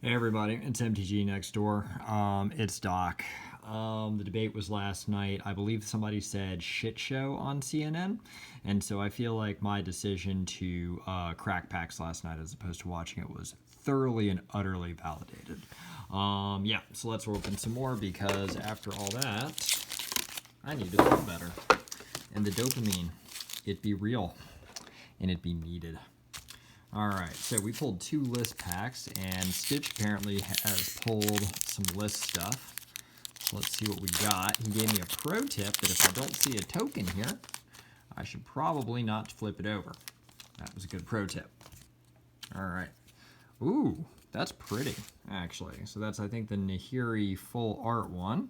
Hey everybody, it's MTG next door. It's Doc. The debate was last night. I believe somebody said shit show on CNN, and so I feel like my decision to crack packs last night as opposed to watching it was thoroughly and utterly validated. Yeah, so let's open some more because after all that, I need to feel better. And the dopamine, it be real, and it be needed. Alright, so we pulled 2 list packs, and Stitch apparently has pulled some list stuff. So let's see what we got. He gave me a pro tip that if I don't see a token here, I should probably not flip it over. That was a good pro tip. Alright. Ooh, that's pretty, actually. So that's, I think, the Nahiri full art one.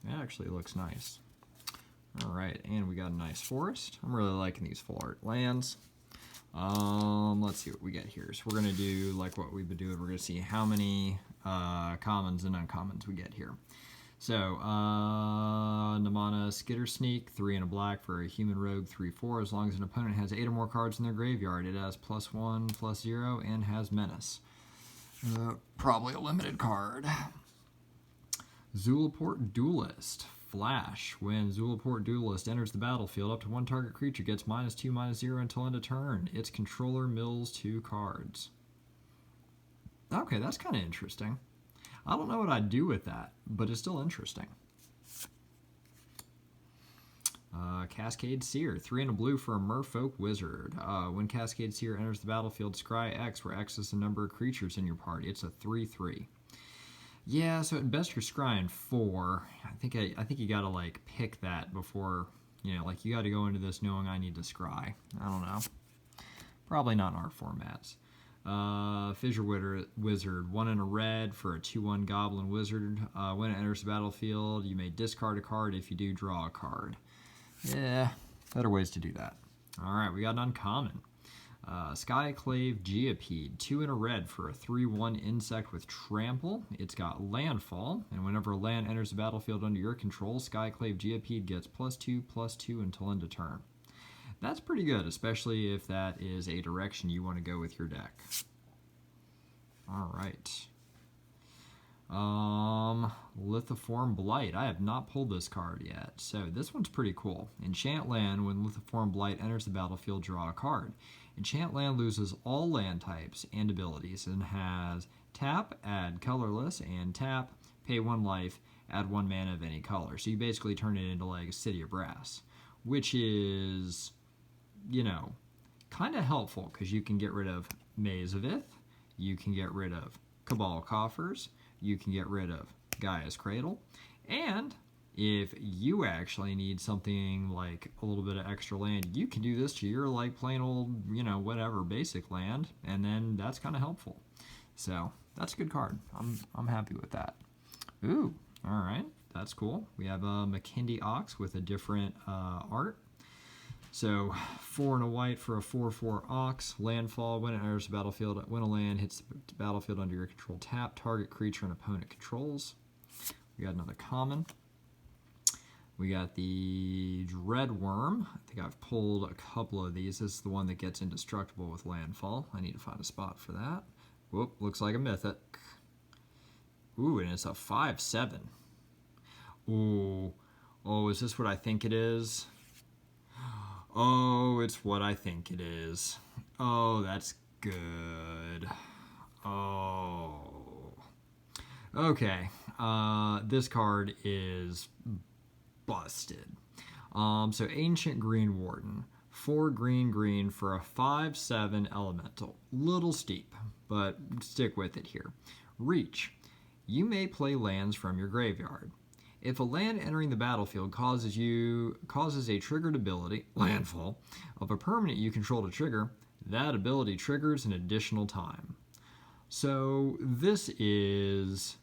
That actually looks nice. Alright, and we got a nice forest. I'm really liking these full art lands. Let's see what we get here. So we're going to do like what we've been doing. We're going to see how many commons and uncommons we get here. So, Namana Skitter Sneak, 3 and a black for a human rogue, 3/4. As long as an opponent has 8 or more cards in their graveyard, it has +1, +0, and has menace. Probably a limited card. Zulaport Duelist. Flash. When Zulaport Duelist enters the battlefield, up to 1 target creature gets -2/-0 until end of turn. Its controller mills 2 cards. Okay, that's kind of interesting. I don't know what I'd do with that, but it's still interesting. Cascade Seer, 3 and a blue for a Merfolk Wizard. When Cascade Seer enters the battlefield, scry X, where X is the number of creatures in your party. It's a 3/3. Yeah, so at best you're scrying 4. I think you gotta like pick that before, like you gotta go into this knowing I need to scry. I don't know. Probably not in our formats. Fissure Wizard, 1 and a red for a 2/1 Goblin Wizard. When it enters the battlefield, you may discard a card. If you do, draw a card. Yeah, better ways to do that. Alright, we got an uncommon. Skyclave Geopede, 2 and a red for a 3/1 insect with trample. It's got landfall, and whenever a land enters the battlefield under your control, Skyclave Geopede gets +2/+2 until end of turn. That's pretty good, especially if that is a direction you want to go with your deck. Alright. Lithiform Blight. I have not pulled this card yet, so this one's pretty cool. Enchant land. When Lithiform Blight enters the battlefield, draw a card. Enchant land loses all land types and abilities and has tap, add colorless, and tap, pay 1 life, add 1 mana of any color. So you basically turn it into like a City of Brass, which is, kind of helpful because you can get rid of Maze of Ith, you can get rid of Cabal Coffers, you can get rid of Gaia's Cradle, and if you actually need something like a little bit of extra land, you can do this to your like plain old, whatever basic land, and then that's kind of helpful. So that's a good card. I'm happy with that. Ooh, all right, that's cool. We have a McKindy Ox with a different art. So 4 and a white for a 4/4 Ox. Landfall. When it enters the battlefield, when a land hits the battlefield under your control, tap target creature an opponent controls. We got another common. We got the Dreadworm. I think I've pulled a couple of these. This is the one that gets indestructible with landfall. I need to find a spot for that. Whoop, looks like a mythic. Ooh, and it's a 5/7. Ooh. Oh, is this what I think it is? Oh, it's what I think it is. Oh, that's good. Oh. Okay. This card is busted. So Ancient Green Warden. 4 green for a 5/7 elemental. Little steep, but stick with it here. Reach. You may play lands from your graveyard. If a land entering the battlefield causes a triggered ability, landfall, of a permanent you control to trigger, that ability triggers an additional time. So this is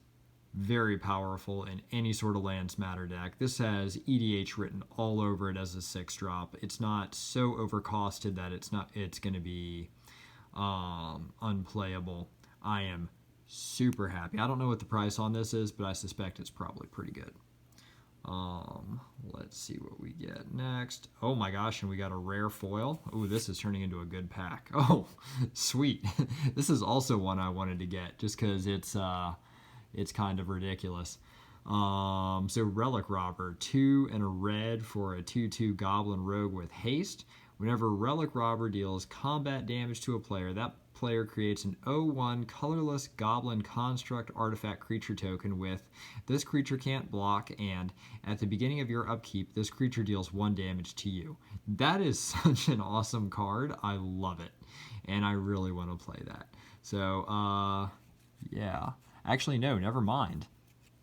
very powerful in any sort of lands matter deck. This has EDH written all over it as a 6-drop. It's not so overcosted that it's going to be unplayable. I am super happy. I don't know what the price on this is, but I suspect it's probably pretty good. Let's see what we get next. Oh my gosh, and we got a rare foil. Oh, this is turning into a good pack. Oh, sweet. This is also one I wanted to get just because it's kind of ridiculous. So Relic Robber, 2 and a red for a 2/2 Goblin Rogue with haste. Whenever Relic Robber deals combat damage to a player, that player creates an 0/1 colorless Goblin Construct artifact creature token with this creature can't block, and at the beginning of your upkeep, this creature deals 1 damage to you. That is such an awesome card. I love it, and I really want to play that. So, yeah. Actually, no, never mind.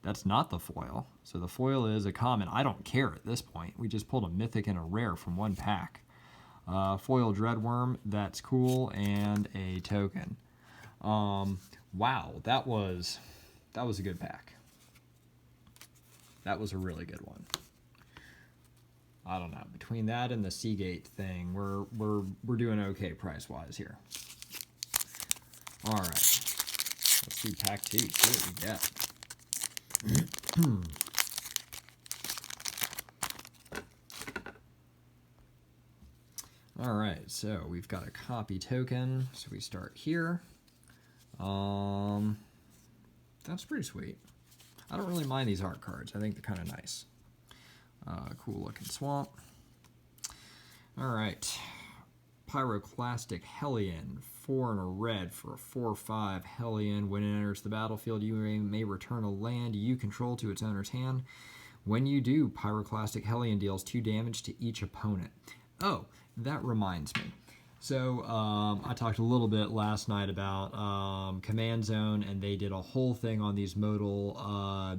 That's not the foil. So the foil is a common. I don't care at this point. We just pulled a mythic and a rare from one pack. Foil Dreadworm, that's cool, and a token. Wow, that was a good pack. That was a really good one. I don't know. Between that and the Seagate thing, we're doing okay price wise here. All right, let's do pack 2. See what we get. All right, so we've got a copy token. So we start here. That's pretty sweet. I don't really mind these art cards. I think they're kind of nice. Cool looking swamp. All right, Pyroclastic Hellion, 4 and a red for a 4/5 Hellion. When it enters the battlefield, you may return a land you control to its owner's hand. When you do, Pyroclastic Hellion deals 2 damage to each opponent. Oh, that reminds me. So I talked a little bit last night about Command Zone, and they did a whole thing on these modal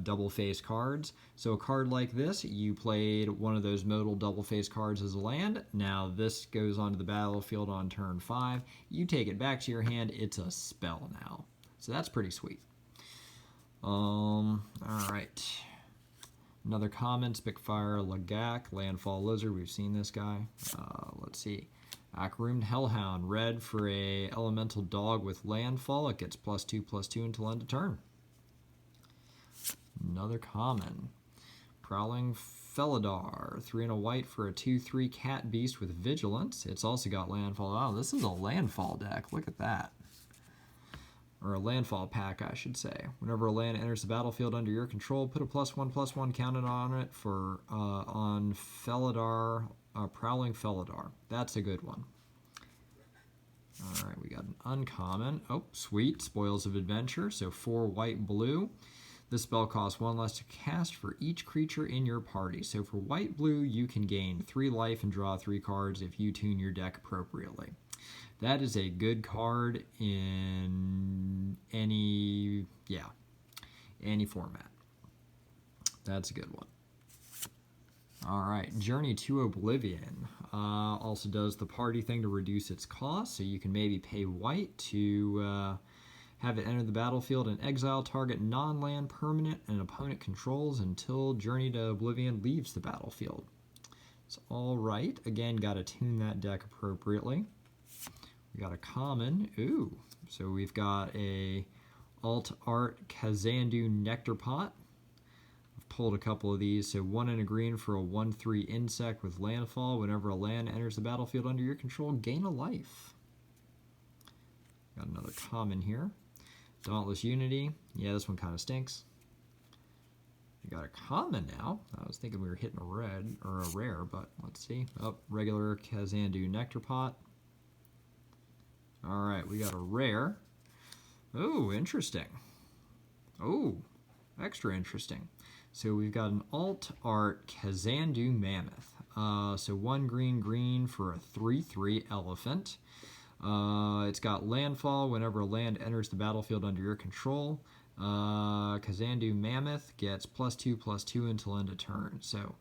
double-face cards. So a card like this, you played one of those modal double-face cards as a land. Now this goes onto the battlefield on turn 5. You take it back to your hand. It's a spell now. So that's pretty sweet. All right. Another common, Spitfire Lagak, Landfall Lizard. We've seen this guy. Let's see. Akroomed Hellhound, red for a elemental dog with landfall. It gets +2/+2 until end of turn. Another common. Prowling Felidar, 3 and a white for a 2/3 cat beast with vigilance. It's also got landfall. Oh, this is a landfall deck. Look at that. Or a landfall pack, I should say. Whenever a land enters the battlefield under your control, put a +1/+1 counted on it for on Felidar. Prowling Felidar. That's a good one. All right, we got an uncommon. Oh, sweet. Spoils of Adventure. So 4 white, blue. This spell costs 1 less to cast for each creature in your party. So for white, blue, you can gain 3 life and draw 3 cards if you tune your deck appropriately. That is a good card in any format. That's a good one. All right, Journey to Oblivion also does the party thing to reduce its cost, so you can maybe pay white to have it enter the battlefield and exile target non-land permanent an opponent controls until Journey to Oblivion leaves the battlefield. It's all right. Again, got to tune that deck appropriately. We got a common. Ooh, so we've got a Alt Art Kazandu Nectar Pot. Pulled a couple of these. So 1 and a green for a 1/3 insect with landfall. Whenever a land enters the battlefield under your control, gain a life. Got another common here. Dauntless Unity. Yeah, this one kind of stinks. We got a common now. I was thinking we were hitting a red or a rare, but let's see. Oh, regular Kazandu Nectar Pot. All right, we got a rare. Oh, interesting. Oh, extra interesting. So we've got an Alt Art Kazandu Mammoth. So 1 green for a 3/3 elephant. It's got landfall whenever a land enters the battlefield under your control. Kazandu Mammoth gets +2/+2 until end of turn. So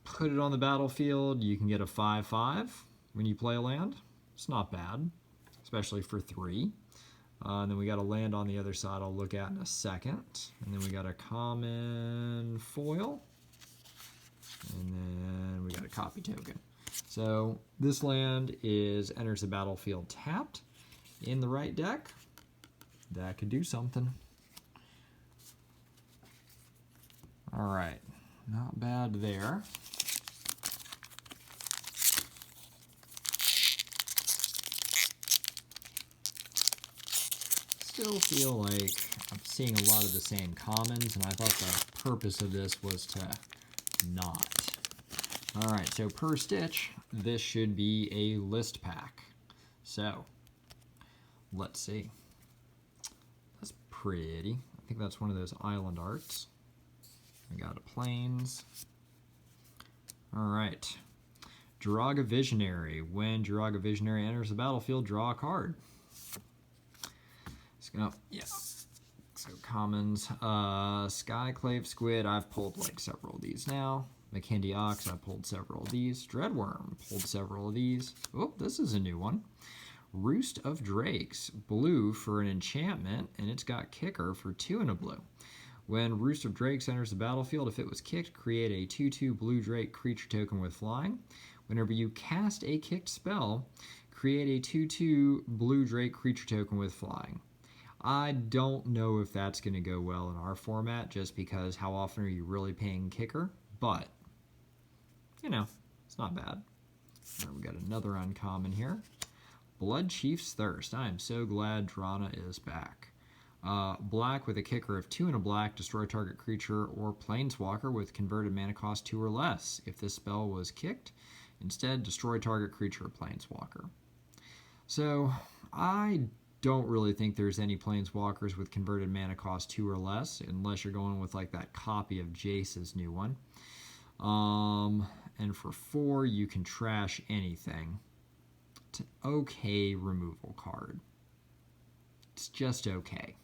put it on the battlefield. You can get a 5/5 when you play a land. It's not bad, especially for 3. And then we got a land on the other side I'll look at in a second. And then we got a common foil. And then we got a copy token. So this land enters the battlefield tapped. In the right deck, that could do something. All right, not bad there. Still feel like I'm seeing a lot of the same commons, and I thought the purpose of this was to not. All right, so per stitch, this should be a list pack. So, let's see. That's pretty. I think that's one of those island arts. We got a plains. All right. Jiraga Visionary. When Jiraga Visionary enters the battlefield, draw a card. So commons. Skyclave Squid. I've pulled like several of these now. McKindy Ox. I've pulled several of these. Dreadworm. Pulled several of these. Oh, this is a new one. Roost of Drakes. Blue for an enchantment, and it's got kicker for 2 and a blue. When Roost of Drakes enters the battlefield, if it was kicked, create a 2/2 blue drake creature token with flying. Whenever you cast a kicked spell, create a 2/2 blue drake creature token with flying. I don't know if that's going to go well in our format, just because how often are you really paying kicker? But, you know, it's not bad. Right, we got another uncommon here. Blood Chief's Thirst. I am so glad Drana is back. Black with a kicker of 2 and a black, destroy target creature or planeswalker with converted mana cost 2 or less. If this spell was kicked, instead destroy target creature or planeswalker. So, I don't really think there's any planeswalkers with converted mana cost 2 or less, unless you're going with like that copy of Jace's new one. And for 4, you can trash anything. It's an okay removal card. It's just okay.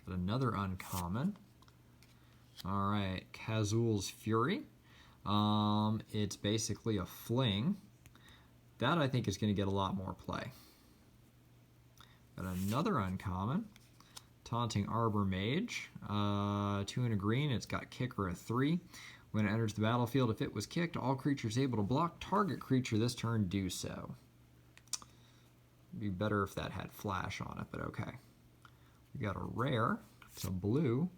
Got another uncommon. All right, Kazul's Fury. It's basically a fling. That I think is going to get a lot more play. Got another uncommon. Taunting Arbor Mage. 2 and a green. It's got kicker of 3. When it enters the battlefield, if it was kicked, all creatures able to block target creature this turn do so. It'd be better if that had flash on it, but okay. We got a rare. It's a blue.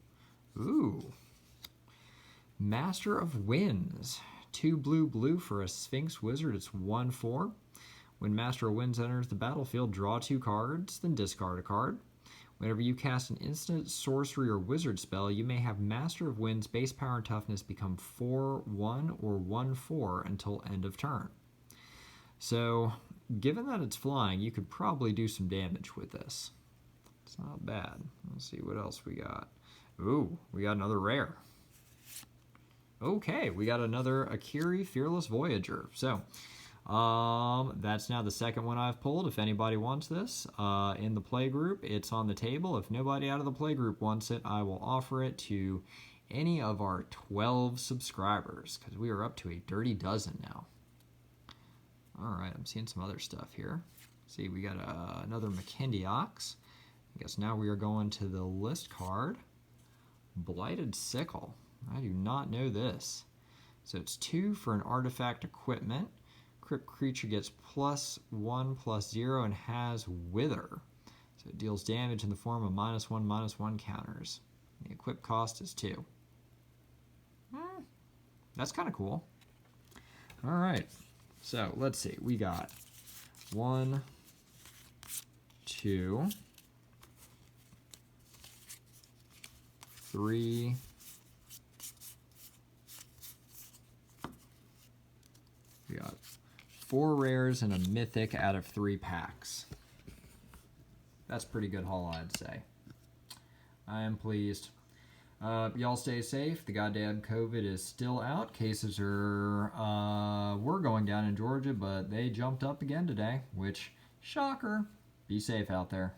Ooh. Master of Winds. 2 blue for a Sphinx Wizard. It's 1/4. When Master of Winds enters the battlefield, draw 2 cards, then discard a card. Whenever you cast an instant, sorcery, or wizard spell, you may have Master of Winds base power and toughness become 4/1 or 1/4 until end of turn. So, given that it's flying, you could probably do some damage with this. It's not bad. Let's see what else we got. Ooh, we got another rare. Okay, we got another Akiri Fearless Voyager. So, that's now the second one I've pulled. If anybody wants this in the play group, it's on the table. If nobody out of the play group wants it, I will offer it to any of our 12 subscribers, because we are up to a dirty dozen now. All right, I'm seeing some other stuff here. See, we got another McKindy Ox. I guess now we are going to the list card. Blighted Sickle. I do not know this. So it's 2 for an artifact equipment. Crypt creature gets +1/+0 and has Wither. So it deals damage in the form of -1/-1 counters. The equip cost is 2. That's kind of cool. All right. So let's see. We got 1, 2, 3, 4 rares and a mythic out of 3 packs. That's pretty good haul, I'd say. I am pleased. Y'all stay safe. The goddamn COVID is still out. Cases were going down in Georgia, but they jumped up again today, which, shocker. Be safe out there.